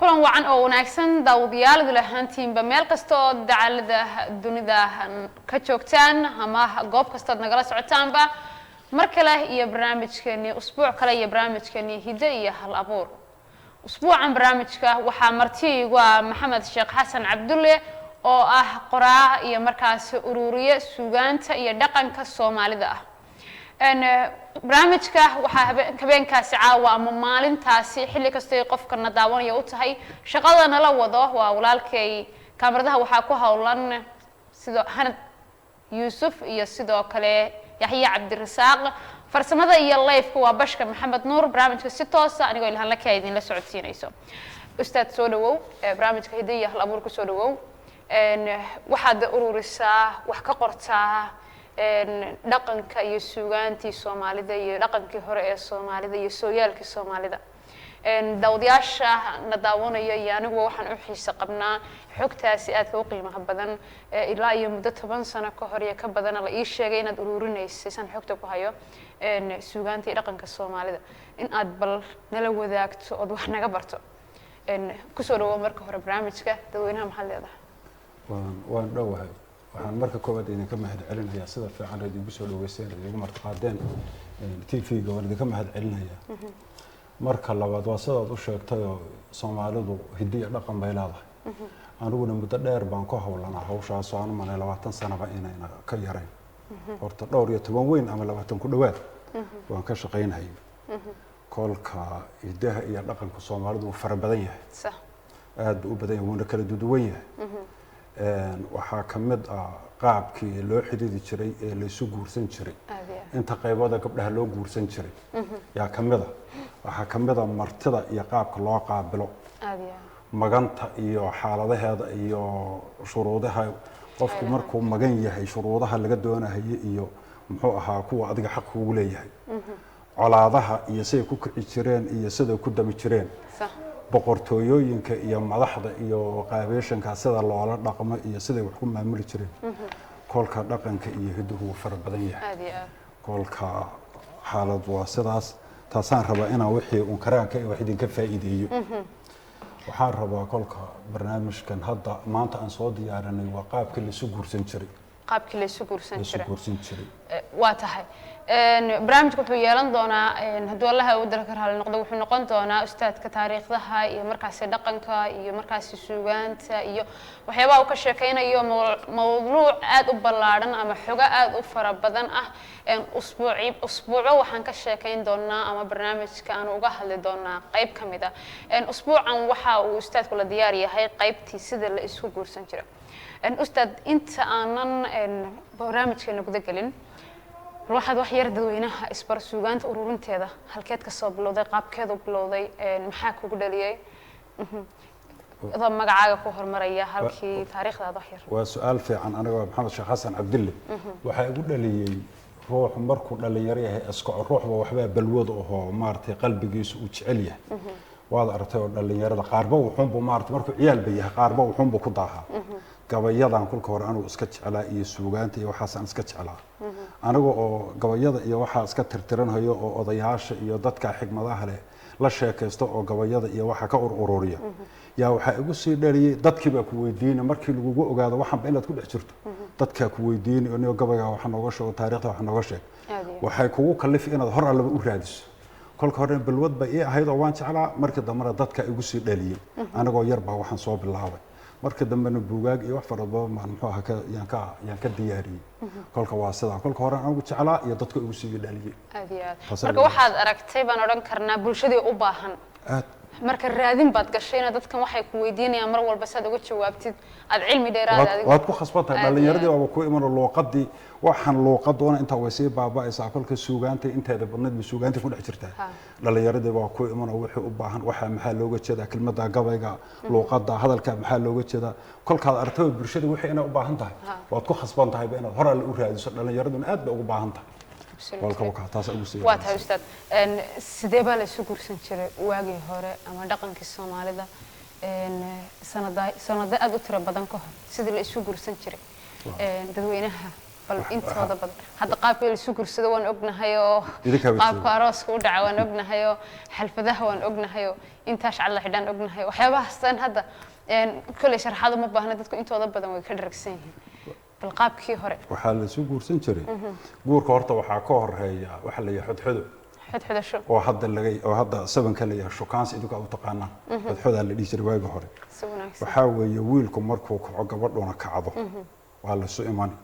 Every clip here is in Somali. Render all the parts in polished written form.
kulan wacan oo wanaagsan daawadayaal lahaantiinba meel kasto dacalada dunida ka joogtaan ama goob kasto nagala socotaanba mar kale iyo barnaamijkeeni usbuuc kale iyo barnaamijkeeni hidde iyo hal abuur usbuucan barnaamijka waxa martiigu Maxamed Sheekh Xasan Cabdulle oo ah qoraa iyo markaas ururiye suugaanta iyo dhaqanka Soomaalida ah barnaamijka waxa habeenkaasi caawa ama maalintaasi xilli kasta qofkana daawanaya u tahay shaqadana la wado waa walaalkay kamaradaha waxa ku hawlan sidoo Hanad Yusuf iyo sidoo kale Yahya Cabdirasaaq farsamada iyo live-ka waa Bashka Maxamed Nuur barnaamijka si toos ah anigoo ilaahan la kaydin la socodsiinayso ustaad soo dhawow barnaamijka hidde iyo hal abuur ku soo dhawow waxaad ururisaa wax ka qortaa dhaqanka iyo suugaantii Soomaalida iyo dhaqankii hore ee Soomaalida iyo sooyaalkii Soomaalida dawdiyaasha nadaawanaya iyo anigu waxaan u xiiso qabnaa xogtaasi aad ka qiimaha badan ilaa iyo muddo 10 sano ka hor iyo ka badan la ii sheegay inaad ururinaysay san xogta ku hayo suugaantii dhaqanka Soomaalida in aad bal nala wadaagto oo wax naga barto ku soo dhawo marka hore barnaamijka dadweynaha maxaa leedahay waan dhawahay waxaan marka koowaad idinka mahad celinayaa sida fiican ee igu soo dhaweyseen igu martaqaadeen TV-ga waan idinka mahad celinayaa marka labaad waa sidaad u sheegtay oo Soomaalidu hidde iyo dhaqan bay leedahay aniguna muddo dheer baan ku hawlanaa hawshaas oo aan maray 20 sano inayna ka yareen horta dhowr iyo 10 weyn ama 20 ku dhawaad waan ka shaqeynahay kolka hiddaha iyo dhaqanka Soomaalidu fara badan yahay sax aad u badan yahay wada kala duwan yahay waxaa kamid ah qaabkii loo xididi jiray ee la isu guursan jiray inta qaybada gabdhaha loo guursan jiray yaa kamid ah waxa kamid ah martida iyo qaabka loo qaabilo maganta iyo xaaladaheeda iyo shuruudaha qofku markuu magan yahay shuruudaha laga doonayo iyo muxuu ahaa kuwa adiga xaq ugu leeyahay colaadaha iyo say ku kici jireen iyo sida ku dami jireen boqortooyooyinka iyo madaxda iyo qaabeeshanka sida loola dhaqmo iyo sida wax ku maamuli jireen kolka dhaqanka iyo hidduhu fara badan yahay kolka xaalad waa sidaas taasaan rabaa inaan wixii uu karaanka wax idinka faa'iideeyo waxaan rabaa kolka barnaamijkan hadda maanta aan soo diyaarinay waa qaabkii la isu guursan jiray qaabkii la isu guursan jiray waa tahay barnaamijku wuxuu yeelan doonaa haddii Allah uu dalka raali noqdo wuxuu noqon doonaa ustaadka taariikhda iyo markaas dhaqanka iyo markaas suugaanta iyo waxyaabaha uu ka sheekaynayo mawduuc aad u ballaaran ama xoga aad u fara badan ah usbuuco waxaan ka sheekayn doonaa ama barnaamijka aan uga hadli doonaa qayb kamid ah usbuucan waxa uu ustaadku la diyaar yahay qaybtii sida la isku guursan jiray ustaad inta aanan barnaamijkeena guda galin waxaad wax yar dadweynaha isbar suugaanta ururinteeda halkeed ka soo bilowday qaabkeedu bilowday maxaa kugu dhaliyay magacaaga ku hormaraya halkii taariikhdaada wax yar waa su'aal fiican aniga Maxamed Sheekh Xasan Cabdulle waxa igu dhaliyay ruux markuu dhalinyaro yahay iska ruuxba waxba balwad oo maartay qalbigiisu u jecel yahay waad aragtay oo dhalinyarada qaarba wuxuunbu maartay markuu ciyaal bayahay qaarba wuxuunbu ku daahaa gabayadan kulka hore anigu iska jeclaa iyo suugaanta iyo waxaas aan iska jeclaa aniga oo gabayada iyo waxa iska tirtiranayo oo odayaasha iyo dadka xigmadaha leh la sheekaysto oo gabayada iyo waxa ka ururiya yaa waxa igu sii dhaliyay dadkii baa ku weydiinay markii lagu ogaado waxan ba inaad ku dhex jirto dadka ku weydiinay oo gabayga waxa nooga sheego taariikhda waxa nooga sheeg waxay kugu kalif inaad hor allaba u raadiso kolka hore balwad ba ii ahayd oo waan jeclaa markii dambana dadka igu sii dhaliyay anigoo yar baa waxaan soo bilaabay markii dambena buugaag iyo wax fara badan muxuu ahaa yaan ka diyaariyay kolka waa sida kolka hore anigu jeclaa iyo dadka igu sii dhaliyay marka waxaad aragtay baan oran karnaa bulshadii u baahan marka raadin baad gashay dadkan waxay ku weydiinayaan mar walba saad uga jawaabtid aad cilmi dheeraad adiga waad ku khasbantahay dhalinyaradii waa ku iman luuqadii waxaan luuqadoona inta way sii baaba'aysaa kolka suugaanta inteeda badneed suugaanta ku dhex jirtaa dhalinyaradii waa ku iman wixii u baahan waxa maxaa looga jeedaa kelmadda gabayga luuqada hadalka maxaa looga jeedaa kolkaad aragtay bulshada wixii inay u baahan tahay waad ku khasbantahay inaad hor u raadiso dhalinyaraduna aad bay ugu baahan tahay waa tahay ustaad sidee baa la isu guursan jiray waagii hore ama dhaqankii Soomaalida sanado aad u tiro badan ka hor sidii la isu guursan jiray dadweynaha bal intooda badan hadda qaabka la isu guursado waan ognahay oo idinka qaabka arooska u dhaca waan ognahay oo xalfadaha waan ognahay oo inta shacab la xidhan ognahay waxyaabahaastan hadda kulli sharaxaad ma baahna dadku intooda badan way ka dharagsan yihiin bal qaabkii hore waxaa la isu guursan jiray guurka horta waxaa ka horeeya waxa la yiraahdo xidxidasho oo hadda sabanka la yiraahdo shukaansi idinku aad u taqaanaan xidxida la dhihi jiray waagi hore waxaa weeye wiilku markuu kaco gabadhuna kacdo waa la isu imani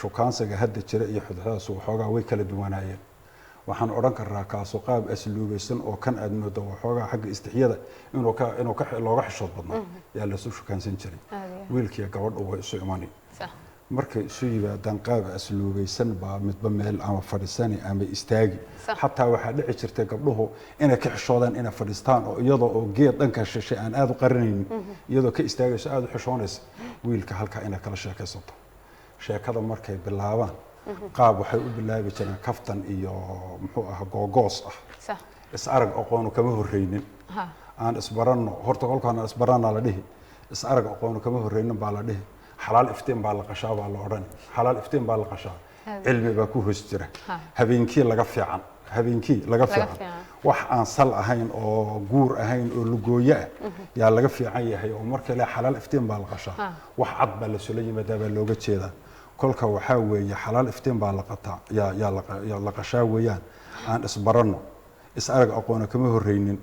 shukaansiga hadda jira iyo xidxidadaas waxoogaa way kala duwanaayeen waxaan odhan karaa kaasu qaab asluubaysan oo kan aad moodo waxoogaa xagga istixyada inuu looga xishood badnaa yaa la isu shukaansan jiray wiilkiiyo gabadhu way isu imani markay isu yimaadaan qaab asluubaysan baa midba meel ama fadhisani ama istaagi xataa waxaa dhici jirtay gabdhuhu inay ka xishoodaan inay fadhistaan oo iyadoo oo geed dhanka shishay aan aad u qarinaynin iyadoo ka istaagayso aad u xishoonaysa wiilka halkaa inay kala sheekaysato sheekada markay bilaabaan qaab waxay u bilaabi jireen kaftan iyo muxuu ahaa googoos ah is arag aqoonu kama horreynin aan isbaranno horta kolkaan isbarana la dhihi is arag aqoonu kama horreynin baa la dhihi xalaal iftiin baa la qashaa baa la odhan xalaal iftiin baa la qashaa cilmi baa ku hoos jira habeenkii laga fiican wax aan sal ahayn oo guur ahayn oo lugooyo ah yaa laga fiican yahay oo marka la xalaal iftiin baa la qashaa wax cad baa la soo yimaadaa baa looga jeedaa kolka waxaa weeye xalaal iftiin baa la qataa yaa la qashaa weeyaan aan isbaranno is arag aqoona kama horreynin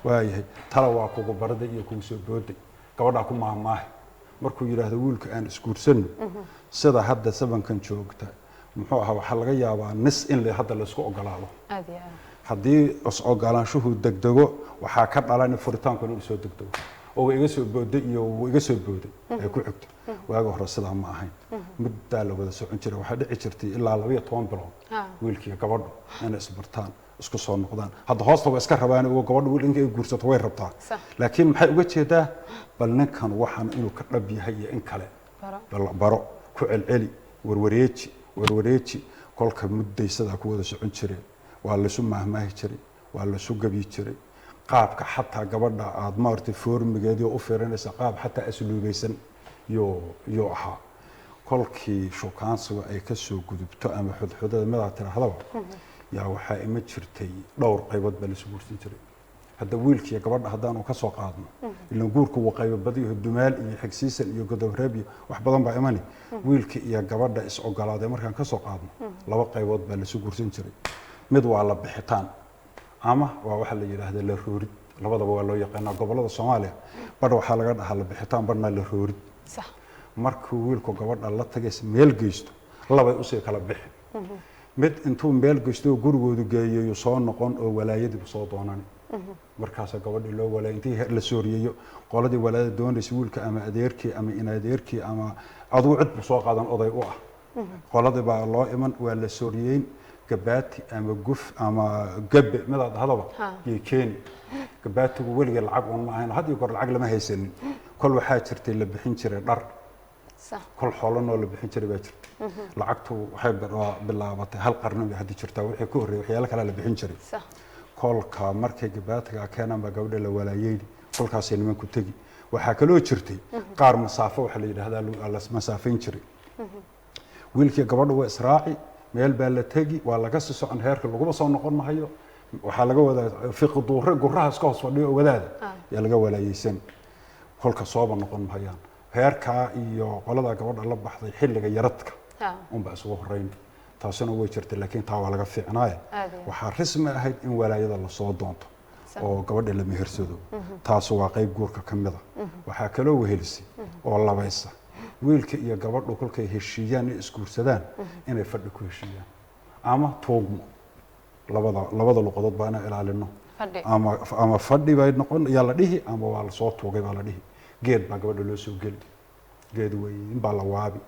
waayahay tala waa kugu baraday iyo kugu soo booday gabadhaa ku maahmaahay markuu yiraahdo wiilka aan isguursanno sida hadda sabankan joogta muxuu ahaa waxa laga yaabaa nis in hadda la isku ogolaado haddii is ogolaanshuhu degdego waxaa ka dhalan furitaanku inuu soo degdego oo iga soo booday iyo iga soo booday ay ku xigto waaga hore sidaa ma ahayn muddaa la wada socon jiray waxaa dhici jirtay ilaa 12 bilood wiilkiiyo gabadhu inay isbartaan isku soo noqdaan hadda hoosta waa iska rabaan oo gabadhu wiilka ay guursato way rabtaa laakiin maxay uga jeedaa bal ninkan waxaan inuu ka dhab yahay iyo in kale baro ku celceli warwareeji kolka muddaysada ku wada socon jiray waa la isu maahmaahi jiray waa la isu gabi jiray qaabka xataa gabadha aad maartay foormigeedii u fiirinaysa qaab xataa asluubaysan yoo ahaa kolkii shukaansiga ay ka soo gudubto ama xudxudada midaa tirahdaba yaa waxaa ima jirtay dhowr qaybood baa la isu guursan jiray hadda wiilkiiyo gabadha haddaanu ka soo qaadno ilaan guurku wuu qaybo badiyo dumaal iyo xigsiisan iyo godobraab iyo wax badan baa imani wiilka iyo gabadha is ogolaaday markaan ka soo qaadno laba qaybood baa la isu guursan jiray mid waa la bixitaan ama waa waxa la yiraahdo la roorid labadaba waa loo yaqaanaa gobolada Soomaaliya badh waxa laga dhahaa la bixitaan badhna la roorid sax markuu wiilku gabadha la tagay meel geysto labay u sii kala bixi mid intuu meel geysto gurigoodu geeyo soo noqon oo walaayadii soo doonaan markaas gabadhii loo walaayay intii la sooriyeeyo qoladii walaayada doonaysa wiilka ama adeerkii ama in adeerkii ama aduu cid soo qaadan oday u ah qoladii baa loo iman waa la sooriyeyn gabaati ama guf ama gabbe midaad hadaba yeekeen gabaatigu weliga lacag uun ma ahayn hadii kor lacag lama haysanin kol waxaa jirtay la bixin jiray dhar kol xoolano la bixin jiray baa jirtay lacagtu waxay bilaabatay hal qarni bay hadii jirtaa wixii ku horeeyay waxyaalo kale la bixin jiray kolka markay gabaatiga keenan ba gabadha la walaayay kolkaas niman ku tagi waxaa kaloo jirtay qaar masaafo waxa la yiraahdaa la masaafayn jiray wiilkii gabadhu waa israaci meel baa la tagi waa laga soo socon heerka lagu soo noqon mahayo waxaa laga wadaa fiqh duure guraha iska hoos fadhiyo wadaada yaa laga walaayaysan kolka sooba noqon mahayaan heerka iyo qolada gabadha la baxday xilliga yaradka baa isugu horeyn taasina way jirtay laakiin taa waa laga fiicnaayo waxaa rasmi ahayd in walaayada la soo doonto oo gabadha la mehersado taas waa qayb guurka kamida waxaa kaloo wehelisay oo labaysa wiilka iyo gabadhu kolkay heshiiyaan isguursadaan inay fadhi ku heshiiyaan ama toogmo labada luqadood baa inaan ilaalino ama fadhi bay noqon yaa la dhihi ama waa la soo toogay baa la dhihi geed baa gabadha loo soo geli geed weyn baa la waabi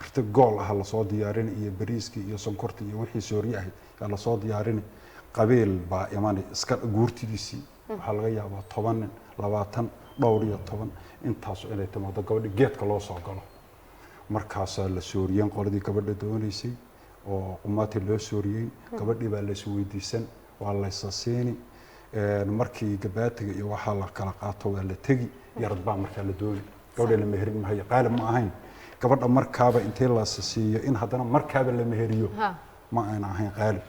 irta gool ah la soo diyaarin iyo bariiski iyo sonkorta iyo wixii sooriye ahayd yaa la soo diyaarin qabiil baa imanay iska guurtidiisii waxaa laga yaabaa 10 nin 20 dhowr iyo 10 intaas inay timaado gabadha geedka loo soo galo markaas la sooriyeen qoladii gabadha doonaysay oo qumaati loo sooriyay gabadhii baa la soo weydiisan waa la isaasiini markii gabaatiga iyo waxa la kala qaato waa la tagi yarad baa markaa la doonay gabadha la meherin mahay qaalib ma ahayn gabadha markaaba intii la siiyo in haddana markaaba la meheriyo ma ayna ahayn qaali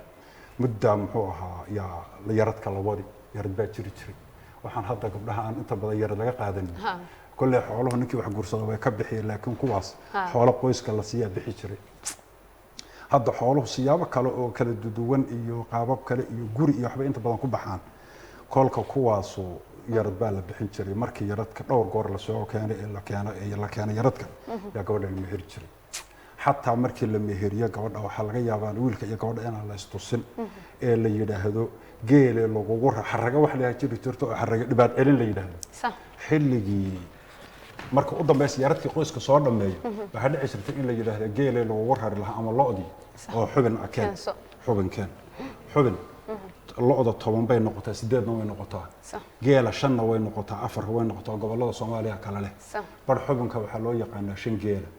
mudda muxuu ahaa yaa la yaradka labadi yarad baa jiri jiray waxaan hadda gabdhaha aan inta badan yarad laga qaadanin كل حوله نكي وحجورسه ويكبحي لكن كواس حوله قويس كلا سيا بحي شري هذا حوله سيابة كلا دودوان إيو قابب كلا إيو جوري إيو حبي أنت بدن كوبحان كل كواس ويرد باله بحي شري مركي يرد كدور جور لسوا كان إلا كان يرد كان يا جود المهير شري حتى مركي المهير يا جود أو حلقة يابان ويلك يا جود أنا لا استوصل اللي يدهدو جيل اللي جور حرقة واحدة شري ترتو حرقة دبات إلين اللي يدهدو صح حلقي marka u dambeysay yaradkii qoyska soo dhameeyo waxa dhici jirtay in la yiraahdo geelay loo warhar laha ama lo'di oo xubin akeen xubin lo'da 10 bay noqotay 8 way noqotaa geela 5 way noqotaa 4 way noqotaa gobolada Soomaaliya kala leh bar xubinka waxa loo yaqaanaa 5 geela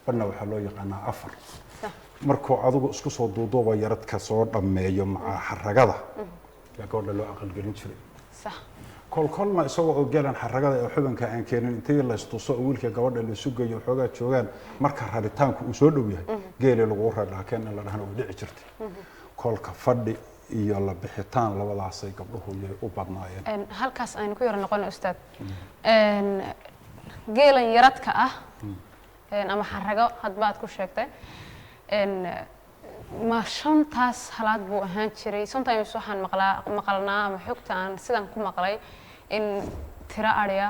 barna waxa loo yaqaanaa 4 markuu adigu isku soo duuduuba yaradka soo dhameeyo maca xaragada yaa go'da loo aqal gelin jiray كل ما يسووا جيلان حرقة حبنك أن كان انتي الله يستوصل أولك جواد اللي سوق يحوجات شوغان مركز هالتانك وسودو بيه جيل الغورة لكن الله رهنا ودي عشرتي كل كفردي يلا بحيتان لولا عصي قبله يوبرنا يعني هل كاس أنا كير نقول أستاذ جيلان يردك أما حرقة هاد بعد كل شيء ما شنتاس حالات بو أهان شري sometimes waxaan maqalnaa ama xogta aan sidan ku maqlay in tira ariya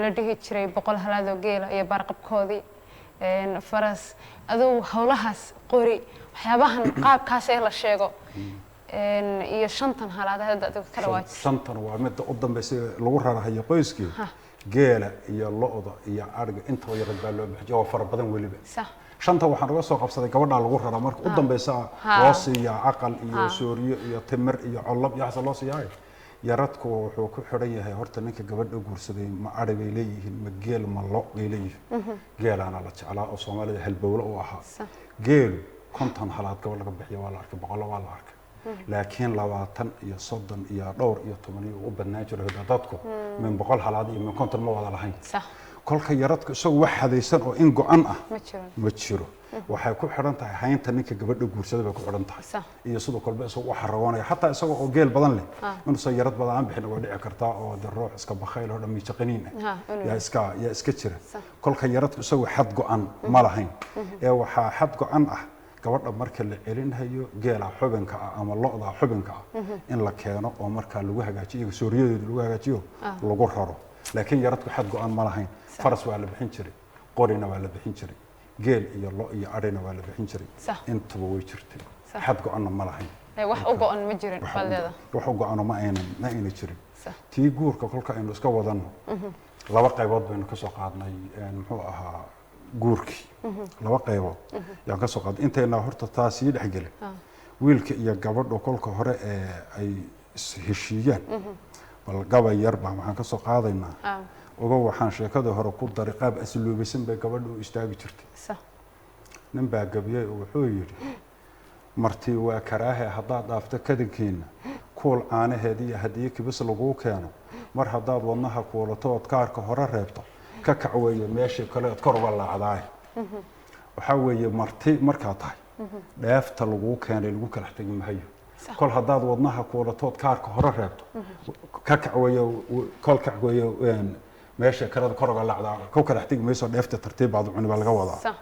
la dhihi jiray 100 halaad oo geela iyo barqabkoodii faras adoo hawlahaas qori waxyaabahan qaabkaas ee la sheego iyo shantan halaad hadda kala waajis shantan waa mid u dambeysay lagu rarahayo qoyskii geela iyo lo'da iyo ariga inta yarad baa loo bixiyo far badan waliba sax shanta waxaan uga soo qabsaday gabadha lagu rara marka u dambaysa loo siiyaa aqal iyo sooriyo iyo timir iyo collab iyo xasa loo siiyaa yaradku wuxuu ku xiran yahay horta ninka gabadha guursaday ma arag ay leeyihiin ma geel ma lo ay leeyihiin geelana la jeclaa oo Soomaalida halbowle u ahaa geelu konton halaad gabadha laga bixiyo waa la arkay boqol waa la arkay laakiin 20 iyo 30 iyo dhowr iyo 10 u badnaan jiray dadku min boqol halaad iyo min konton ma wada lahayn sax kolka yaradku isagoo wax hadaysan oo in go'an ah ma jiro waxay ku xiran tahay haynta ninka gabadha guursada bay ku xiran tahay iyo sidoo kale isagoo wax rawoonaya hatta isagoo oo geel badan leh inuu soo yarad badan bixin oo dhici kartaa oo ruux iska bakayl oo dhami shaqaniin yaa iska jira kolka yaradku isagoo xad go'an ma lahayn ee waxa xad go'an ah gabadha marka la celinayo geela xubinka ama lo'da xubinka in la keeno oo marka lagu hagaajiyo sooriyadeedu lagu hagaajiyo lagu raro laakiin yaradku xad go'an ma lahayn faras waa la bixin jiray qorina waa la bixin jiray geel iyo lo iyo arina waa la bixin jiray intaba way jirtay xad go'an ma lahayn wax u go'an ma jirin baldeeda wax u go'an ma ayna jirin tii guurka kolka aynu iska wadano laba qaybood baynu ka soo qaadnay muxuu ahaa guurkii laba qaybood yaan ka soo qaadnay intayna horta taasi dhaxgalay wiilka iyo gabadhu kolka hore ee ay heshiiyaan bal gabay yar baa waxaan ka soo qaadaynaa uga waxaan sheekada hore ku daray qaab asluubaysan bay gabadhu u istaagi jirtay sax nin baa gabiyay oo wuxuu yiri marti waa karaahe haddaad dhaafto kadankeena kuul aanaheedii hadii kibis lagu keeno mar haddaad wadnaha kuulato oo kaarka hore reebto ka kacweeyo meesha kale kor uga laacdaay waxa weeye marti markaa tahay dheefta lagu keenay lagu kala xigay mahayo kol haddaad wadnaha kuulato kaarka hore reebto ka kacweeyo kol kacweeyo meesha kale kor uga laacdaa ku kala xigay meesha dheefta tartiib baad cuni baa laga wadaa sax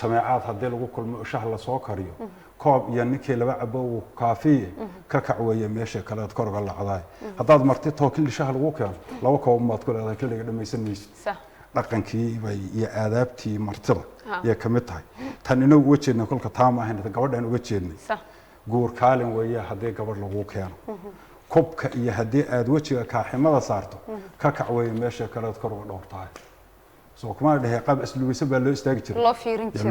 jameecad hadii lagu kulmo shaah la soo kariyo koob iyo ninkii laba cabo kaafiye ka kacweeye meesha kale kor uga laacdaay haddaad marti tookil shaah lagu keeno laba koob maad ku leedahay kaliya dhamaysanaysid sax dhaqankii bay iyo aadaabtii martida iyo kamid tahay tan inuu wajeedna kolka taam ahayn gabadhan uga jeednay sax guur kaalin weeye hadii gabadh lagu keeno kubka iyo hadii aad wajiga kaaximada saarto ka kacweeye meesha kale kor uga dhowrtaay soo kuma dhahay qaab asluubaysan baa loo istaagi jiray loo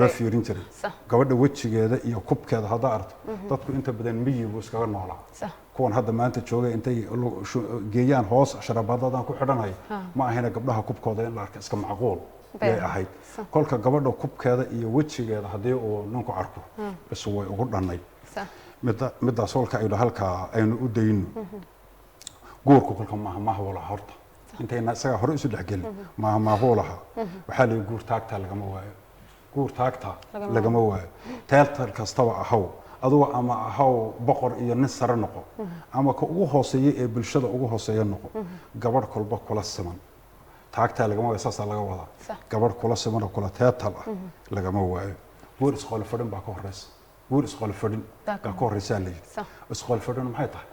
fiirin jiray gabadha wajigeeda iyo kubkeeda hada arto dadku inta badan miyigu iskaga noolaa kuwan hadda maanta jooga intay geeyaan hoos sharabadadan ku xidhanay ma ahayna gabdhaha kubkooda in la arko iska macquul bay ahayd kolka gabadha kubkeeda iyo wajigeeda hadii uu ninku arko bas way ugu dhanay midda solka ay halka aynu u dayno guurku kolka ma wala horta intayna isaga hore isu dhexgelin ma huu lahaa waxaa la guur taagta lagama waayo guur taagta lagama waayo teeltal kastaba ahaw adugu ama ahaw boqor iyo nin sare noqo ama ka ugu hooseeyo ee bulshada ugu hooseeyo noqo gabadh kolba kula siman taagta lagama waayo saas laga wadaa gabadh kula siman oo kula teeltal ah lagama waayo guur isqool fadhin baa ka horeysa guur isqool fadhin baa ka horeysa leeyahay isqool fadhin maxay tahay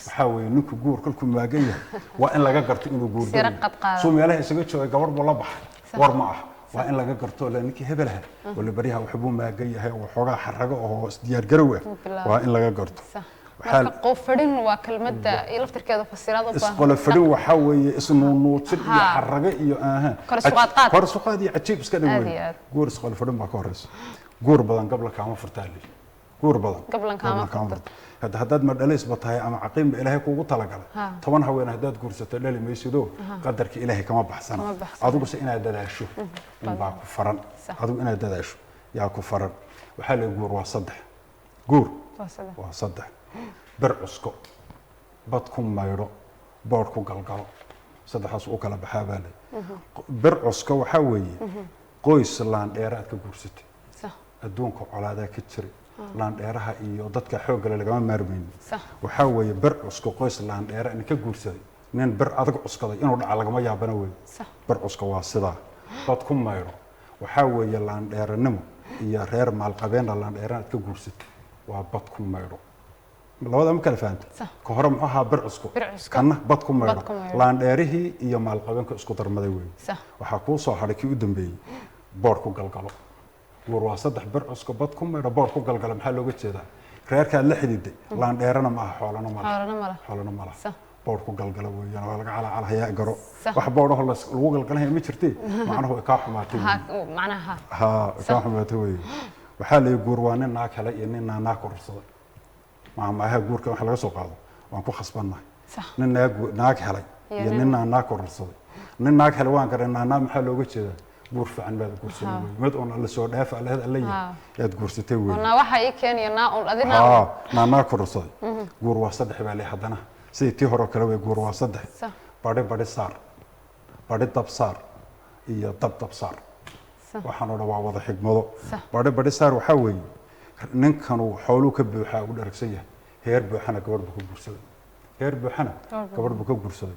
waxa weeye ninku guur kalku maagan yahay waa in laga garto inuu guur doonayo soo meelaha isaga jooga gabadh buu la baxay war ma ah waa in laga garto la ninkii hebelaha wala bariyaha waxbuu maagan yahay oo xogaa xarago oo isdiyaar garow ah waa in laga garto marka qof fadhin waa kelmadda laftirkeeda fasiraad u baahan isqool fadhin waxa weeye isnuunuutin iyo xarago iyo kor suqaad iyo cajiib iska dhaweey guur isqool fadhin baa ka horeysa guur badan gabla kaama furtaali guur badan gablan kaama furtaali haddaad ma dhalays batahay ama caqiimba ilaahay kuugu talagalay 10 haween haddaad guursato dhali maysido qadarka ilaahay kama baxsana adigu se inaad dadaasho in baa ku faran adigu inaad dadaasho yaa ku faran waxa la guur waa saddex guur waa saddex bir cusko bad ku mayro boor ku galgalo saddexaas u kala baxaa baa leh bir cusko waxa weeye qoys laan dheeraad ka guursatay adduunka colaada ka jiray laan dheeraha iyo dadka xoog leh lagama maarmeyn waxa weeye bir cusko qoys laan dheera in ka guursaday nin bir adag cuskaday inuu dhaca lagama yaabana weey bir cusko waa sida dad ku mayro waxa weeye laan dheeranimo iyo reer maal qabeen laan dheeraad ka guursatay waa bad ku mayro labada ma kala fahanto ka hore muxuu ahaa bir cusko kana bad ku mayro laan dheerihii iyo maal qabeenka isku darmaday weey waxa ku soo haray kii u dambeeyay boor ku galgalo guur waa saddex bir cusko bad ku mayro boor ku galgalo maxaa looga jeedaa reerka la xididay laan dheerana ma aha xoolana ma laha boor ku galgalo weeyaan waa laga calacalaya garo wax boodho lagu galgalayo ma jirtay macnahu ka xumaatay macnaha ka xumaatay weey waxa la guur waa nin naag kale iyo nin naag korsaday maaha guurka wax laga soo qaado waan ku khasbanahay nin naag helay iyo nin naag korsaday nin naag helay waan garanaa maxaa looga jeedaa guur fiican baad guursanay weey mid oo la soo dhaaf alla yaad guursatay weey waxa ay keenayna adina naag korsaday guur waa saddex baa leh hadana sidii hore kale way guur waa saddex bari saar bari dab saar iyo dab saar waxaan oo waa wada xigmado bari saar waxa weeye ninkan uu xoolo ka buuxa u dharagsan yahay heer buuxana gabadh ku guursaday heer buuxana gabadh ku guursaday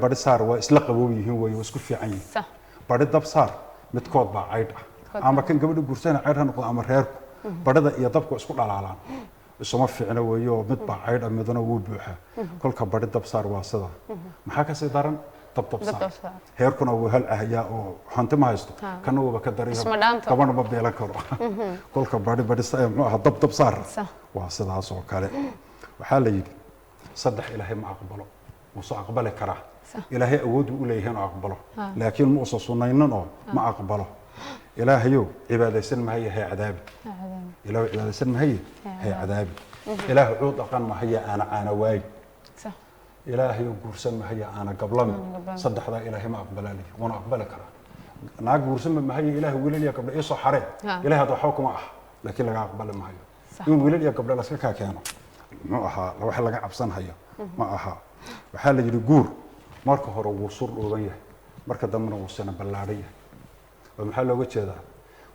bari saar waa isla qaboob yihiin way isku fiican yihiin bari dab saar midkood baa cayd ah ama kan gabadh guursanay cayd noqdo ama reerku barida iyo dabku isku dhalaalaan isuma fiicna weeyo mid baa cayd ah midna wuu buuxa kolka bari dab saar waa sida maxaa ka sii daran dab saar heerkuna wuu hal ahyaa oo hanti ma haysto kana wuu ka daray gabadh ma beelan karo kolka bari saar muxuu dab saar waa sidaas oo kale waxa la yiri saddex ilaahay ma aqbalo muuse aqbali karaa ilaahay awood u leeyahay inuu aqbalo laakiin ma soo sunnaynan oo ma aqbalo ilaahayow cibaadaysan ma yahay cadaabi ilaahay cibaadaysan ma yahay cadaabi ilaahay cuud dhaqan ma yahay ana waay ilaahay guursan ma yahay ana gablami saddexda ilaahay ma aqbalay wana aqbali karaa naag guursan ma yahay ilaahay wiilal ya gabdho isoo xareen ilaahay hada xukuma ah laakiin laga aqbali ma hayo in wiilal ya gabdho la iska keeno ma aha wax laga cabsan hayo ma aha waxa la yiri guur marka hore wuu sur dhooban yahay marka dambena wuu sana ballaaray maxaa looga jeedaa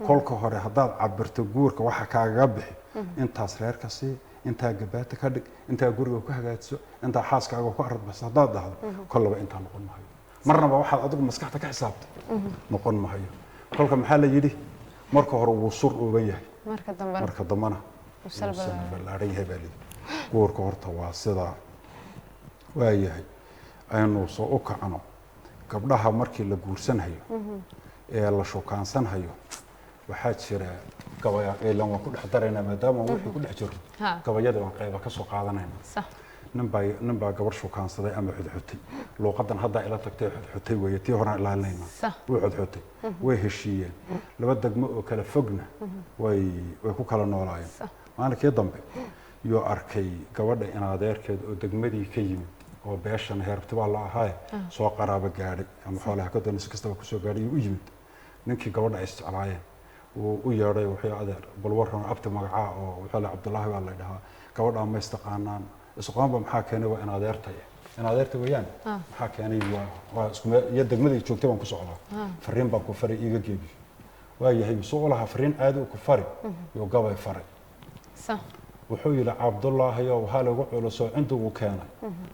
kolka hore hadaad cabirto guurka waxa kaaga bixi intaas reerka si inta gabaata ka dhig inta guriga ku hagaajiso inta xaaskaaga ku arad hadaad dhahdo kolba inta noqon maayo marnaba waxaad adigu maskaxda ka xisaabtay noqon maayo kolka maxaa la yiri marka hore wuu sur dhooban yahay marka dambena wuu sana ballaaray yahay guurka horta waa sidaa waayahay aynu soo u kacno gabdhaha markii la guursanayo ee la shookaansanhayo waxaa jira gabaya eelan waan ku dhex daraynaa maadaama wixii ku dhex jiro gabayada waan qayba ka soo qaadanayna nin baa gabar shookaansaday ama xudxutay luuqadan hadda ila tagtay xudxutay weeye tii horaan ilaalinayna wuu xudxutay way heshiiyeen laba degmo oo kala fogna way ku kala noolaayeen maalinkii dambe yoo arkay gabadha in adeerkeed oo degmadii ka yimid oo beeshan heertibaa la ahaa soo qaraabo gaadhay ama xoolaha ka doonaysa kastaba ku soo gaadhay u yimid ninkii gabadha ay isticmaayeen uu u yeeray wuxuu adeer bal waran abti magaca oo wuxuu la Cabdullaahi baa la dhahaa gabadha ma istaqaanaan isqoonba maxaa keenay waa in adeertay in adeerta weeyaan maxaa keenay waa isku iyo degmada joogtay baan ku socdaa fariin baan ku faray iiga geebi waa yahay soo laha fariin aad u ku fari iyo gabay faray صح wuxuu yiri Cabdullaahi oo waxa lagu culuso intuu keenay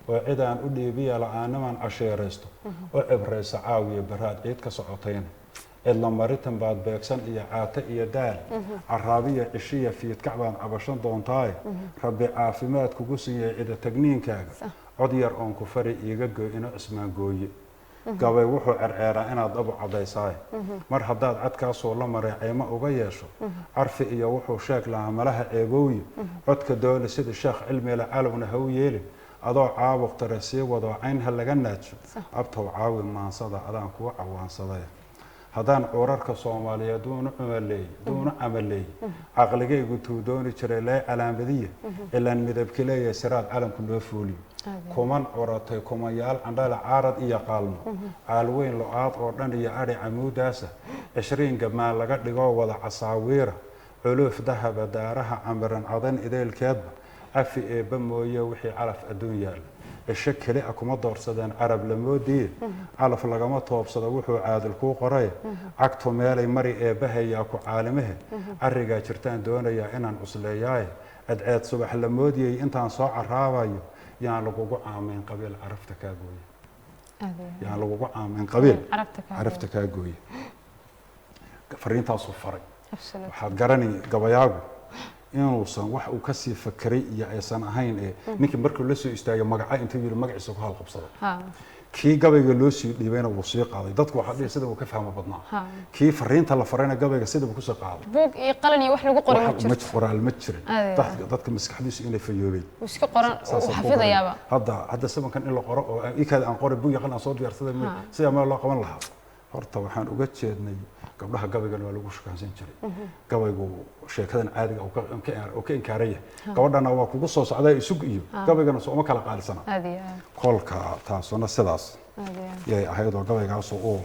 oo cid aan u dhiibiya la'aanaman casheeraysto oo cibraysa caawiye baraad cid ka socotayn إلا مريتن بعد بيكسن إيا عاتا إيا دال عرابية عشية في يتكعبان عباشان دونتاي ربي عافيمات كوكوسية إذا تقنين كاغا عدير أون كفري إيغاقو إنا اسمان قوي قاوي وحو عرعيرا إنا ضبو عدايساي مر هداد عدكاسو لمري عيما أغيشو عرفي إيا وحو شاك لها ملاها عيبوي عدك دولي سيد الشيخ علمي لعالم نهو يلي أضو عاوق ترسي وضو عينها لغناتشو أبتو عاوي مانصدا أدان كوا عوان صدايا هذان عورك الصومالية دون عملي عقلي قلت دوني ترى لا علام بدية إلا أن مذهب كلية سراد عالم كله فولي كمان عورته كمان يال عندنا عارض إيا قالم عالوين لقاط أردن إيا عاري عموداسة 20 قبل لقد لقوا وضع عصاويرة علوف ذهب دارها عمرا عضن إذا الكذب أفي بموية وحي عرف الدنيا الشكل أكو مدور صدان عرب لمودي على فلقمة توب صدا وحو عادل كو قرايا عقتو مالي مري بهي أكو عالمه عرقا جرتان دونا يا إنان أصلياي أدعيت صبح لمودي إنتان صاع الرابايو يعني لقوقو عامين قبيل عرفتك أقوي يعني لقوقو عامين قبيل عرفتك أقوي فرين تاسو فري وحاد قراني قبياقو inuusan wax uu ka sii fakiray iyo aysan ahayn ninkii markuu la soo istaagay magaca intuu yiri magaciisa ku hal qabsaday kii gabayga loo sii dhibayna wuu sii qaaday dadku waxa dhigay sida uu ka fahmo badnaa kii fariinta la farayna gabayga sida uu ku soo qaaday buug iyo qalin iyo wax lagu qoray ma jirto qoraal ma jirin dadka maskaxdiisu inay fayoobay iska qoran oo xafidayaaba hadda sabankan in la qoro oo ikada aan qoray buug yaqaan aan soo diyaarsaday sida ma loo qaban lahaa horta waxaan uga jeednay gabdhaha gabaygan waa lagu shaqaysan jiray gabaygu sheekadan caadiga oo ka inkaaraya gabadhana waa kugu soo socday isug iyo gabaygana soo ma kala qaalisana kolka taasuna sidaas yay ahayd oo gabaygaas oo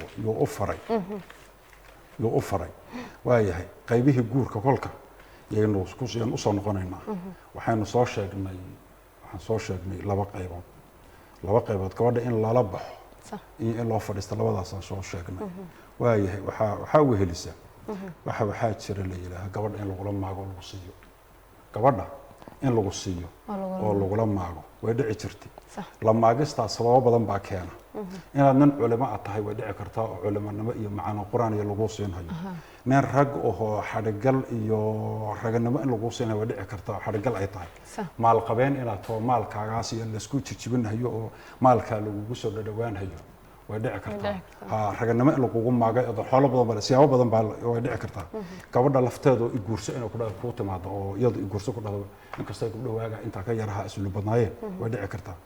u faray waayahay qaybihii guurka kolka yaynu isku soo soo noqonaynaa waxaanu soo sheegnay laba qaybood gabadha in lala baxo in loo fadhiisto labadaas aan soo sheegnay waayahay waxa wehelisa waxa jira la yiraahdo gabadha in lagu la maago lagu siiyo gabadha in lagu siiyo oo lagu la maago way dhici jirtay la maagista sababo badan baa keena inaad nin culimo tahay way dhici kartaa oo culimonimo iyo macaan quraan iyo lagu siinayo nin rag oo xadgal iyo raganimo in lagu siinayo way dhici kartaa xadgal ay tahay maal qabeen inaad too maalkaagaas iyo la isku jijibinayo oo maalka lagu soo dhadhawaanayo way dhici kartaa raganimo in lagu maagay oo xoolo badan baa siyaabo badan baa way dhici kartaa gabadha lafteedu i guurso inay ku dhado ku timaado oo iyadu i guurso ku dhado inkastoo gabdho waaga inta ka yaraha islu badnaayeen way dhici kartaa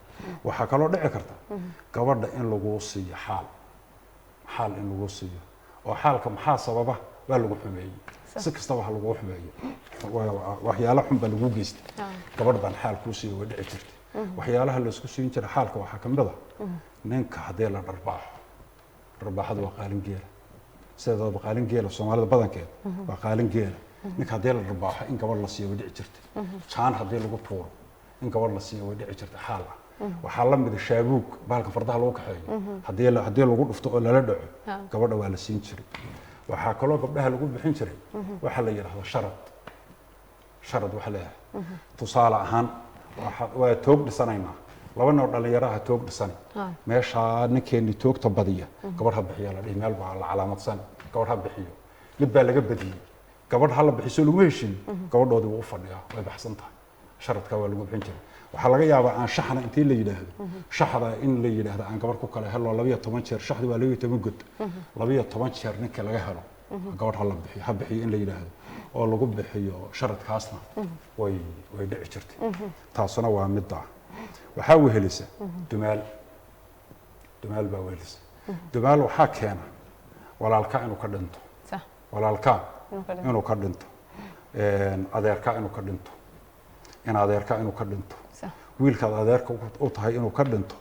waxa kale oo dhici karta gabadha in lagu siiyo xaal in lagu siiyo oo xaalka maxaa sababa waa lagu xumeeyay si kasta wax lagu xumeeyay waxyaalo xun baa lagu geystay gabadh baan xaal ku siiyo way dhici jirtay waxyaalaha la isku siin jiray xaalka waxa kamid ah ninka hadii la dharbaaxadu waa qaalin geela sida qaalin geela Soomaalida badankeed waa qaalin geela ninka hadii la dharbaaxo in gabadh la siiyo way dhici jirtay jaan hadii lagu tuuro in gabadh la siiyo way dhici jirtay xaal waxa la mid shaabuug baalka fardaha lagu kaxeeyo hadii lagu dhufto oo lala dhaco gabadha waa la siin jiray waxa kale oo gabdhaha lagu bixin jiray waxa la yiraahdo sharad waxa la tusaale ahaan waa toog dhisanaynaa laba nooc dhalinyaraha toog dhisan meesha ninkeeni toogta badiya gabadha bixiya la dhimeel baa la calaamadsan gabadha bixiyo mid baa laga badiyay gabadha la bixiso lagu heshin gabadhoodii wuu fadhiyaa way baxsan tahay sharadka waa lagu bixin jiray waxa laga yaabaa aan shaxna intii la yiraahdo shaxda in la yiraahdo aan gabar ku kala helo 12 jeer shaxdi waa 12 god 12 jeer ninka laga helo gabadha la bixiyo ha bixiyo in la yiraahdo oo lagu bixiyo sharadkaasna way dhici jirtay taasuna waa mid waxa wehelisa dumaal baa wehelisa dumaal waxa keena walaalka inuu ka dhinto walaalka inuu ka dhinto adeerka inuu ka dhinto adeerka inuu ka dhinto wiilka adeerka u tahay inuu ka dhinto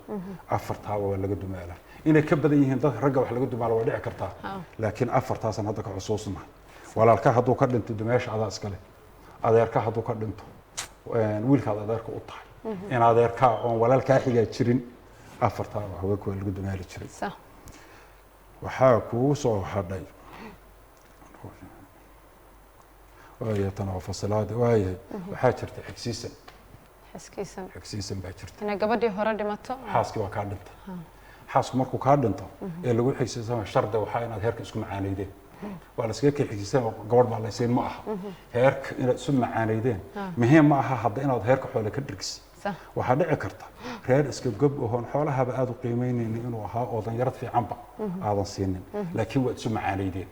afartaaba waa laga dumaala inay ka badan yihiin dad ragga wax laga dumaalo way dhici kartaa laakiin afartaasan hadda ka xusuusnahay walaalka hadduu ka dhinto dumaasha adaa iskale adeerka hadduu ka dhinto wiilka adeerka u tahay in adeerka oo walaalka xiga jirin afartaa haweenku lagu dumaali jiray صح waxaa kugu soo hadhay waayo tan oo fasalaad waayo waxaa jirta xigsiisan xigsiisan baa jirta ina gabadhii hore dhimato xaaskii waa ka dhinta xaasku markuu ka dhinto ee lagu xigsiisan shardi waxa inaad heerka isku macaaneydeen waa la iska xigsiisan gabadh baa la siin ma aha heerka inaad isku macaaneydeen muhiim ma aha hadda inaad heerka xoolo ka dhigis waxaa dhici karta reer iska gob oo xoolahaba aad u qiimeynaynin inuu ahaa oo danyarad fiicanba aadan siinin laakiin waa isku macaaneydeen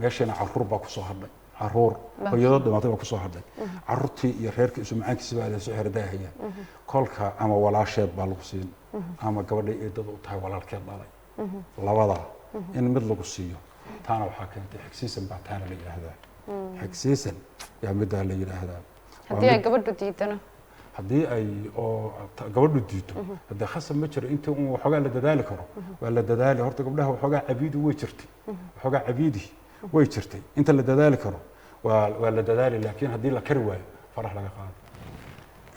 meeshana caruur baa ku soo hadhay caruur hooyada dhimatay baa ku soo hadhay caruurtii iyo reerka isu macaankiisa baa la soo herdaahaya kolka ama walaasheed baa lagu siin ama gabadha eedada u tahay walaalkeed dhalay labada in mid lagu siiyo taana waxaa keentay xigsiisan baa taana la yiraahdaa xigsiisan yaa midda la yiraahdaa haddii ay gabadhu diidana haddii ay oo gabadhu diido hadda khasab ma jiro inta uu waxoogaa la dadaali karo waa la dadaali horta gabdhaha waxoogaa cabiidi way jirtay waxoogaa cabiidi way jirtay inta la dadaali karo waa la dadaali laakiin haddii la kari waayo farax laga qaado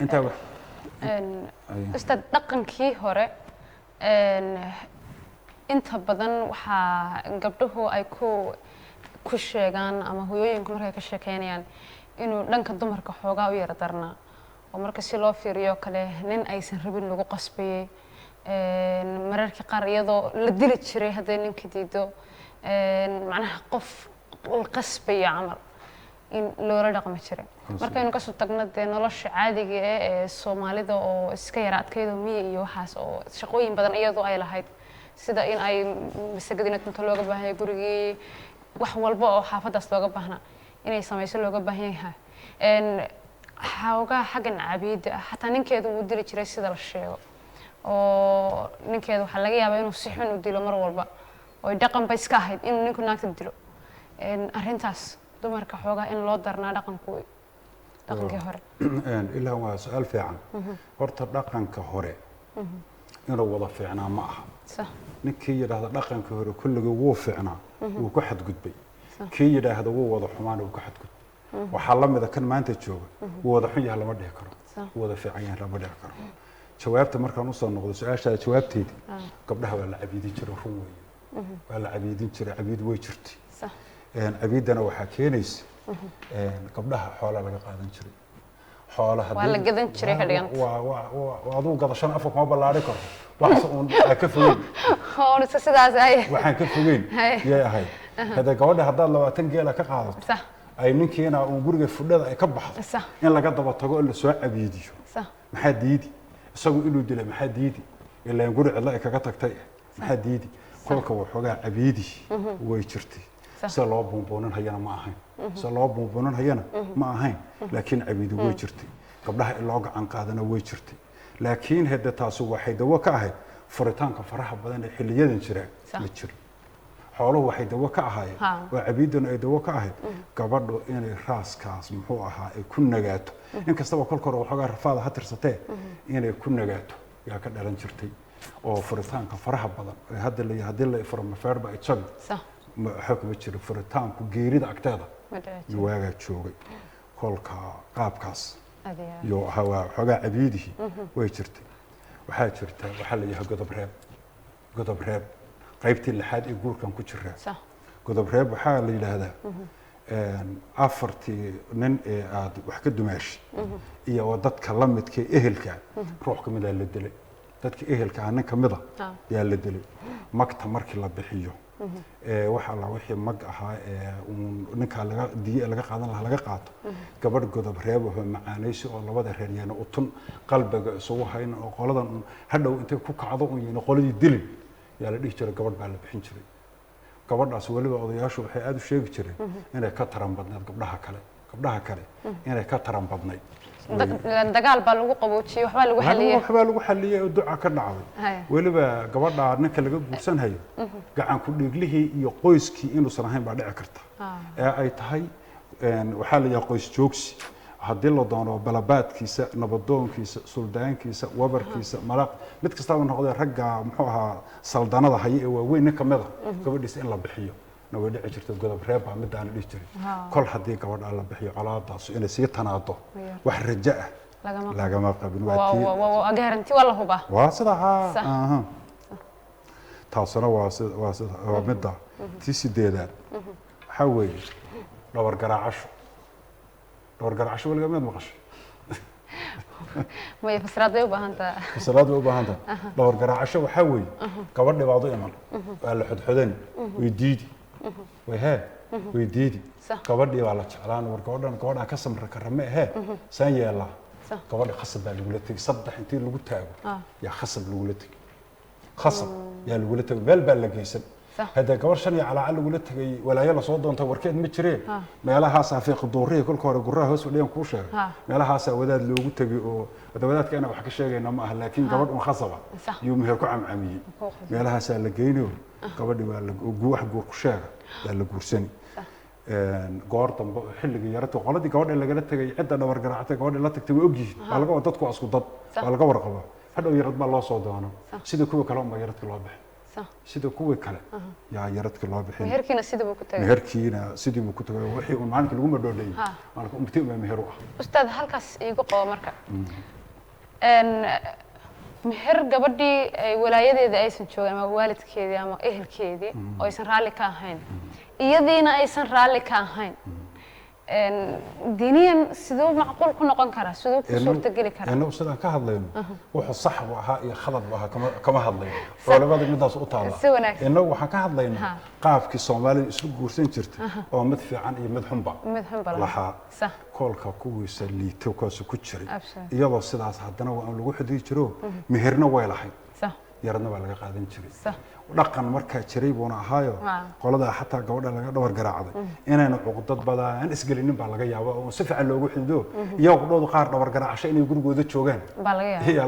inta wax ustaad dhaqankii hore inta badan waxaa gabdhuhu ay ku sheegaan ama hooyooyinku markay ka sheekeynayaan inuu dhanka dumarka xoogaa u yara darnaa oo marka si loo fiiriyo kale nin aysan rabin lagu qasbayay mararka qaar iyadoo la dili jiray hadday ninka diido macnaha qof qasbaya camal in loola dhaqmi jiray markaynu kasoo tagno dee nolosha caadiga ee soomaalida oo iska yara adkaydo miyi iyo waxaas oo shaqooyin badan iyadoo ay lahayd sida in ay masagadina tunta looga baahan yahay gurigii wax walba oo xaafadaas looga baahnaa inay samayso looga baahan yahay xoogaa xaggan cabiida ah xataa ninkeedu wuu dili jiray sida la sheego oo ninkeedu waxaa laga yaabaa inuu si xun u dilo mar walba oo dhaqan ba iska ahayd inuu ninku naagta dilo arrintaas dumarka xoogaa in loo darnaa dhaqankii hore ilaa waa su-aal fiican horta dhaqanka hore inuu wada fiicnaa ma aha ninkii yidhaahda dhaqankii hore kulligii wuu fiicnaa wuu ku xadgudbay kii yidhaahda wuu wada xumaana wuu ku xadgudbay waxaa la mida kan maanta jooga wuu wada xun yahay lama dhihi karo wuu wada fiican yahay lama dhihi karo jawaabta markaan usoo noqdo su-aashaa jawaabteedii gabdhaha waa la cabiidin jiray run weeye waa la cabiidin jiray cabiid way jirtay cabiidana waxaa keenaysa gabdhaha xoola laga qaadan jiray xoolaha waa la gadan jiray xilligan waa aduu gadashana afka kuma ballaari karo wax uun ka fogeyn oo sidaas ay waxaan ka fogeyn yay ahayd hada gabadha haddaad 20 geela ka qaadato ay ninkiina uu guriga fudhada ay ka baxdo in laga daba tago oo la soo cabiidiyo maxaa diidi isagu inuu dilo maxaa diidi ilaa in guri cidla ay kaga tagtay maxaa diidi kolka waxoogaa cabiidi way jirtay si loo buunbuunin hayana ma ahayn si loo buunbuunin hayana ma ahayn laakiin cabiidi way jirtay gabdhaha in loo gacan qaadana way jirtay laakiin hadda taasi waxay dawo ka ahayd furitaanka faraha badan ee xilliyadan jira ma jiro xooluhu waxay dawo ka ahaayeen waa cabiidana ay dawo ka ahayd gabadhu inay raaskaas muxuu ahaa ay ku nagaato inkastaba kolka hore waxoogaa rafaada ha tirsatee inay ku nagaato yaa ka dhalan jirtay oo furitaanka faraha badan hadda la haddii la furo mafeerba ay jabi waxaa kuma jira furitaanku geerida agteeda iyo waagaa joogay kolka qaabkaas iyo waxoogaa cabiidihii way jirtay waxaa jirta waxaa la yahay godob reeb qaybtii lixaad ee guurkan ku jira godob reeb waxaa la yidhaahdaa afartii nin ee aad wax ka dumaashi iyo dadka la midka ehelka ruux ka mid ah la dilay dadka ehelka ah nin ka mid ah yaa la dilay magta markii la bixiyo waxa la wixii mag ahaa ninka laga qaadan lahaa laga qaato gabadh godob reeb oo macaanaysi oo labada reer yana u tun qalbiga isugu hayn oo qoladan hadhow intay ku kacdo oo yina qoladii dilin yaa la dhihi jiray gabadh baa la bixin jiray gabadhaas waliba odayaashu waxay aad u sheegi jireen inay ka taran badnayd gabdhaha kale inay ka taran badnayd dagaal baa lagu qaboojiyay waxbaa lagu xaliyay oo duca ka dhacday waliba gabadha ninka laga guursanhayo gacan ku dhiiglihii iyo qoyskii inuusan ahayn baa dhici karta ee ay tahay waxaa la yahay qoys joogsi haddii la doono balabaadkiisa nabadoonkiisa suldaankiisa wabarkiisa malaq mid kastaba noqday ragga muxuu ahaa saldanada haya ee waaweyn nin ka mid ah gabadhiisa in la bixiyo na way dhici jirta godob reeb midda aan dhihi jiray kol haddii gabadha la bixiyo colaadaas inay sii tanaado wax rajo ah lagama qabin waa garanti wala huba waa sida aha taasuna waa midda tii sideedaad waxa weeye dhawr garaacasho waliga mid maqashay ma fasraad bay u baahan tahay dhawr garaacasho waxa weeye gabadh dhibaado iman waa la xodxodan way diidi way diidi gabadhii baa la jeclaan war gabadhan ka samra karame saan yeelaa gabadha khasab baa lagu la tagay saddex intii lagu taago yaa khasab lagu la tagay yaa lagu la tagay meel baa la geysan هذا قبل شني على علو قلت لي ولا يلا صوت أنت وركيد متشرين ما لها سافي قدورية كل كور قرها هو سوليان كوشة ما لها سوداد لو قلت لي ودودات كأنا بحكي شيء إنه ما لكن قبل مخصبة يوم هيركو عمي ما لها سالجينه قبل ما جوح جور كوشة اللي جورسني قارطم حل جيرته قالدي قارد اللي قلت لي عدة دور قرعته قارد لا تكتبي أجي على قوة تدكو أسكت ضد على قوة رقبة هذا يرد ما الله صوت أنا سيد كوي كلام ما يرد كلام sida kuwa kale yaa yaradka loo bixin meherkiina sidii buu ku tagay wixii uu maalinka lagu madhoodhay maalinka umtii ma meher u ah ustaad halkaas iigu qabo marka meher gabadhii ay walaayadeeda aysan joogin ama waalidkeedii ama ehelkeedii oo aysan raalli ka ahayn iyadiina aysan raalli ka ahayn diiniyan sidoo macquul ku noqon kara sidoo ku suurtageli kara inuu sidaan ka hadlayno wuxuu sax u ahaa iyo khalad u ahaa kama hadlayno labada midaas u taala inuu waxaan ka hadlaynaa qaabkii Soomaalidu isku guursan jirtay oo mid fiican iyo mid xunba lahaa koolka kuwiisa liito kaas ku jiray iyadoo sidaas haddana waa lagu xidhi jiro meherna way lahayd yaradna waa laga qaadan jiray dhaqan markaa jiray buuna ahaayo qolada xataa gabadha laga dhawr garaacday inayna cuqdad badan isgelinin baa laga yaabaa oo si fiican loogu xido iyo qodoodu qaar dhawr garaacasho inay gurigooda joogaan baa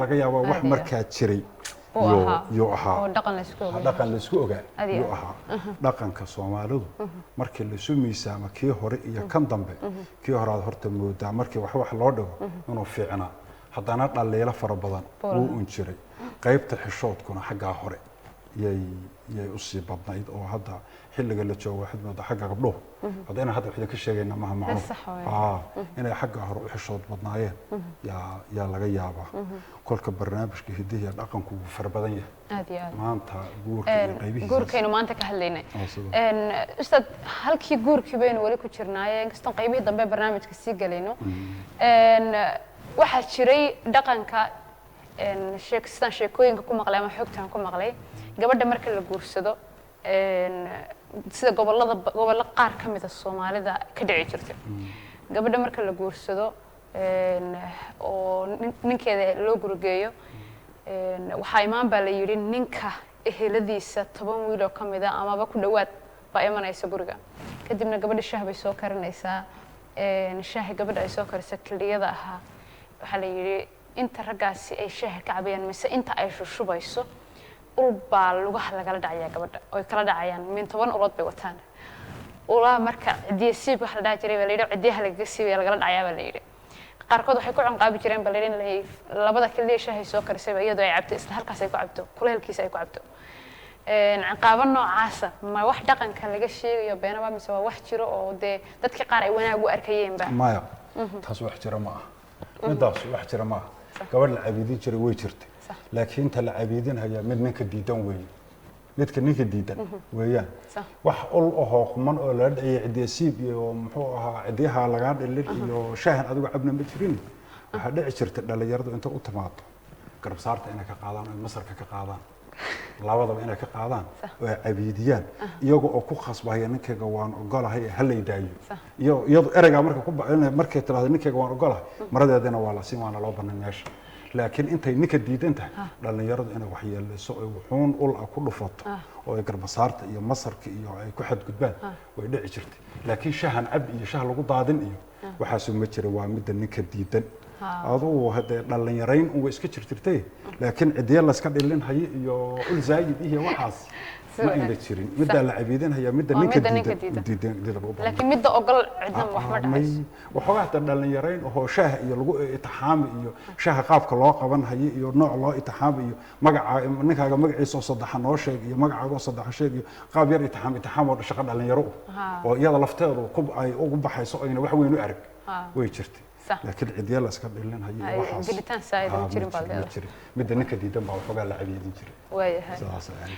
laga yaabaa wax markaa jiray yo ahaa dhaqan la isku ogaa yo ahaa dhaqanka Soomaalidu markii la isu miisaama kii hore iyo kan dambe kii hore horta moodaa markii wax loo dhigo inuu fiicnaa haddana dhaliilo fara badan uu jiray qaybta xishoodkuna xagga hore yay u sii badnayd oo hadda xilliga la joogo xidmada xagga gabdhuhu hadayna hadda wixii ka sheegayna ma macno inay xagga hore u xishood badnaayeen yaa laga yaabaa kolka barnaamijka hidihi dhaqanku far badan yahay maanta guurkeenu maanta ka hadlaynay ustaad halkii guurkii baynu wali ku jirnaayeen kastan qaybihii dambe barnaamijka sii galayno waxaa jiray dhaqanka sidaan sheekooyinka ku maqlay ama xogtaan ku maqlay gabadha marka la guursado sida gobollo qaar ka mid ah Soomaalida ka dhici jirtay gabadha marka la guursado oo ninkeeda loo gurgeeyo waxaa imaan baa la yiri ninka eheladiisa 10 wiil oo ka mid ah amaba ku dhawaad baa imanaysa guriga kadibna gabadha shaah bay soo karinaysaa shaahi gabadha ay soo karisay kliyada ahaa waxa la yiri inta ragaasi ay shaah ka cabayaan mise inta ay shushubayso ulba lugaha lagala dhacayaa gabadha oo kala dhacayaan min 10 ulood bay wataan ulaa marka cidiisiib wax la dhac jiray baa la yiri cidiyaha laga siibay lagala dhacayaa baa la yiri qaarkood waxay ku canqaabi jireen baa la yiri labada kaliya shaah ay soo karisay iyadoo ay cabto isla halkaas ay ku cabto kuleelkiisa ay ku cabto canqaabo noocaasa ma wax dhaqanka laga sheegayo beenaba mise waa wax jiro oo dadka qaar ay wanaag u arkayeen ba maya taas wax jira ma aha midaas wax jira ma aha gabadh la cabiidin jiray way jirtay laakiin ta la cabiidin haya mid ninka diidan weey midka ninka diidan weeyaan wax ul oo quman oo la dhacay cidiisiib iyo muxuu ahaa cidiyaha laga dhilid iyo shaahan adigu cabna ma jirin waxa dhici jirta dhalinyaradu inta u timaado garab saarta inay ka qaadaan oo masarka ka qaadaan labadaba inay ka qaadaan oo cabiidiyaan iyaga oo ku khasbaya ninkayga waan ogolahay halay daayo iyadu erayga markay tiraahdo ninkayga waan ogolahay maradeedana waa la siin waana loo banaan meesha laakiin intay ninka diidan tahay dhalinyaradu inay wax yeelayso oo wuxuun ul ku dhufato oo ay garba saarta iyo masarka iyo ay ku xadgudbaan way dhici jirtay laakiin shahan cab iyo shah lagu daadin iyo waxaas ma jira waa mid ninka diidan adoo hadda dhalinyarayn oo iska jirtay laakiin cidiya la iska dhilin hay iyo ul zaayid iyo waxaas ma ayna jirin midda la cabiidan haya midda ninka diidan laakiin midda ogol cidan wax ma dhacayso waxa waxda dhalinyarayn oo shaah iyo lagu itixaam iyo shaah qaabka loo qaban hay iyo nooc loo itixaam iyo magaca ninkaaga magaciisa saddex noo sheeg iyo magacaaga saddex sheeg iyo qaab yar itixaam oo shaqo dhalinyaro oo iyada lafteedu ay ugu baxayso ayna wax weyn u arag way jirtay laakiin cidyal iska dhilin hayay waxaas gelitaan saayidan jirin baad leedahay midda ninka diidan baa waxoogaa la cabeedin jiray waayahay sidaas ayay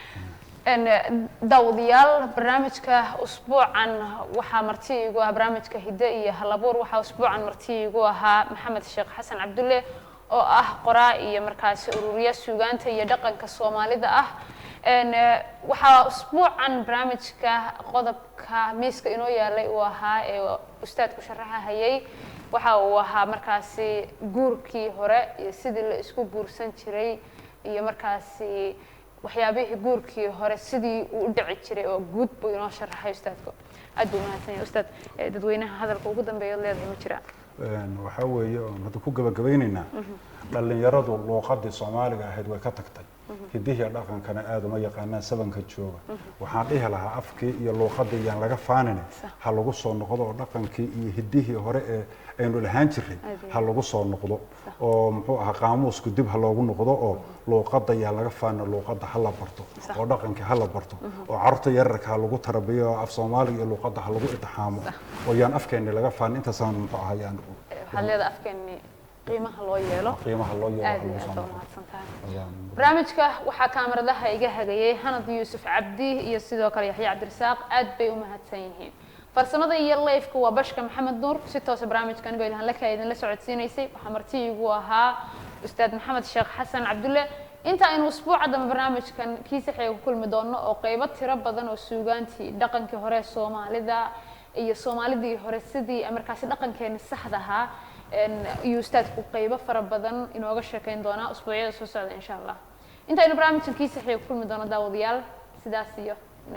daawadayaal barnaamijka usbuucan waxaa marti igu ah barnaamijka hidde iyo halabuur waxaa usbuucan marti igu ahaa maxamed sheekh xasan cabdulle oo ah qoraa iyo markaasi ururiya suugaanta iyo dhaqanka Soomaalida ah waxaa usbuucan barnaamijka qodobka miiska inoo yaalay uu ahaa ee ustaadku sharaxayay waxa uu ahaa markaasi guurkii hore iyo sidii la isku guursan jiray iyo markaasi waxyaabihii guurkii hore sidii uu u dhici jiray oo guud buu inoo sharaxay ustaadku aad buu mahadsan yahay ustaad dadweynaha hadalka ugu dambeeya leedahay ma jiraan waxa weeye oo hadda ku gabagabaynaynaa dhalinyaradu luuqadii Soomaaliga ahayd way ka tagtay hidihi dhaqankana aad uma yaqaanaan sabanka jooga waxaan dhihi lahaa afkii iyo luuqadii yaan laga faanin ha lagu soo noqdo dhaqankii iyo hidihii hore ee aynu lahaan jiray ha lagu soo noqdo oo muxuu ahaa qaamuusku dib ha loogu noqdo oo luuqadda yaan laga faanin luuqadda ha la barto oo dhaqankii ha la barto oo carruurta yararka ha lagu tarabiyo af Soomaaliga iyo luuqadda ha lagu itixaamo oo yaan afkeena laga faanin inta saan muxuu ahaa yaan hadleeda afkeena qiimaha loo yeelo qiimaha barnaamijka waxaa kaamiradaha iga hagayay Hanad Yuusuf Cabdi iyo sidoo kale Yaxya Cabdirasaaq aad bay u mahadsan yihiin farsamada iyo live-ka waa Bashka Maxamed Nuur si toos ah barnaamijkan go'aan la kaydin la socodsiinaysay waxa marti igu ahaa ustaad Maxamed Sheekh Xasan Cabdulle inta aynu usbuuca dambe barnaamijkan kiisa xigay ku kulmi doono oo qaybo tiro badan oo suugaantii dhaqankii hore Soomaalida iyo Soomaalidii hore sidii markaasi dhaqankeena saxda ahaa iyo ustaadku qaybo fara badan inooga sheekayn doona usbuucyada soo socda insha Allah inta aynu barnaamijkan kiisa xigay ku kulmi doono daawadayaal sidaas iyo